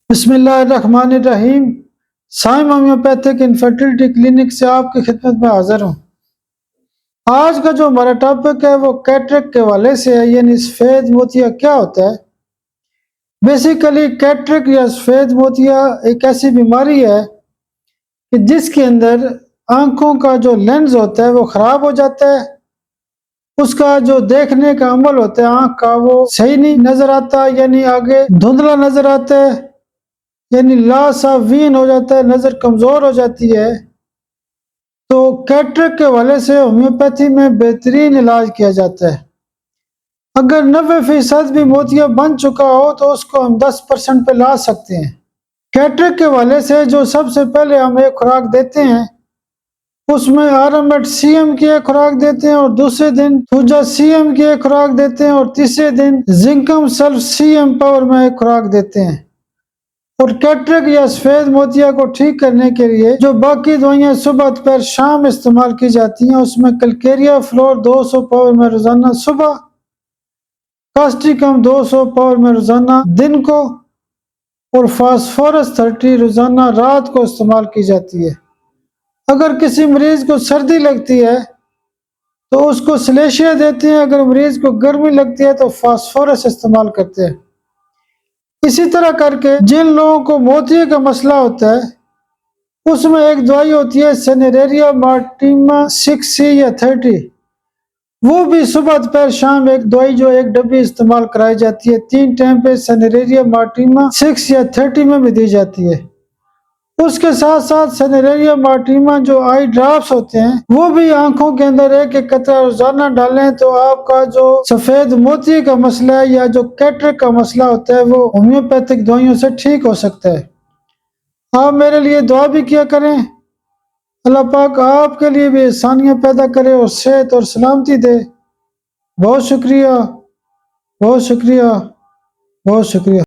بسم اللہ الرحمن الرحیم۔ سائم ہومیوپیتھک انفرٹیلٹی کلینک سے آپ کی خدمت میں حاضر ہوں۔ آج کا جو ہمارا ٹاپک ہے وہ کیٹریک کے حوالے سے ہے، یعنی سفید موتیا کیا ہوتا ہے۔ بیسیکلی کیٹریک یا سفید موتیا ایک ایسی بیماری ہے کہ جس کے اندر آنکھوں کا جو لینز ہوتا ہے وہ خراب ہو جاتا ہے، اس کا جو دیکھنے کا عمل ہوتا ہے آنکھ کا وہ صحیح نہیں نظر آتا، یعنی آگے دھندلا نظر آتا ہے، یعنی لاس آف وین ہو جاتا ہے، نظر کمزور ہو جاتی ہے۔ تو کیٹریک کے حوالے سے ہومیوپیتھی میں بہترین علاج کیا جاتا ہے۔ اگر 90% بھی موتیا بن چکا ہو تو اس کو ہم 10% پہ لا سکتے ہیں۔ کیٹریک کے حوالے سے جو سب سے پہلے ہم ایک خوراک دیتے ہیں اس میں آرامٹ سی ایم کی ایک خوراک دیتے ہیں، اور دوسرے دن توجا سی ایم کی ایک خوراک دیتے ہیں، اور تیسرے دن زنکم سلف سی ایم پاور میں ایک خوراک دیتے ہیں۔ اور کیٹریک یا سفید موتیا کو ٹھیک کرنے کے لیے جو باقی دوائیاں صبح دوپہر شام استعمال کی جاتی ہیں اس میں کلکیریا فلور 200 پاور میں روزانہ صبح، کاسٹیکم 200 پاور میں روزانہ دن کو، اور فاسفورس 30 روزانہ رات کو استعمال کی جاتی ہے۔ اگر کسی مریض کو سردی لگتی ہے تو اس کو سلیشیا دیتے ہیں، اگر مریض کو گرمی لگتی ہے تو فاسفورس استعمال کرتے ہیں۔ اسی طرح کر کے جن لوگوں کو موتیے کا مسئلہ ہوتا ہے اس میں ایک دوائی ہوتی ہے سینیریریا مارٹیما 6C یا 30، وہ بھی صبح دوپہر شام ایک دوائی جو ایک ڈبی استعمال کرائی جاتی ہے، 3 ٹائم پہ سینیریریا مارٹیما 6 یا 30 میں بھی دی جاتی ہے۔ اس کے ساتھ ساتھ سینیریریا مارٹیما جو آئی ڈراپس ہوتے ہیں وہ بھی آنکھوں کے اندر ایک ایک قطرہ روزانہ ڈالیں تو آپ کا جو سفید موتی کا مسئلہ ہے یا جو کیٹریک کا مسئلہ ہوتا ہے وہ ہومیوپیتھک دوائیوں سے ٹھیک ہو سکتا ہے۔ آپ میرے لیے دعا بھی کیا کریں، اللہ پاک آپ کے لیے بھی آسانیاں پیدا کرے اور صحت اور سلامتی دے۔ بہت شکریہ، بہت شکریہ، بہت شکریہ۔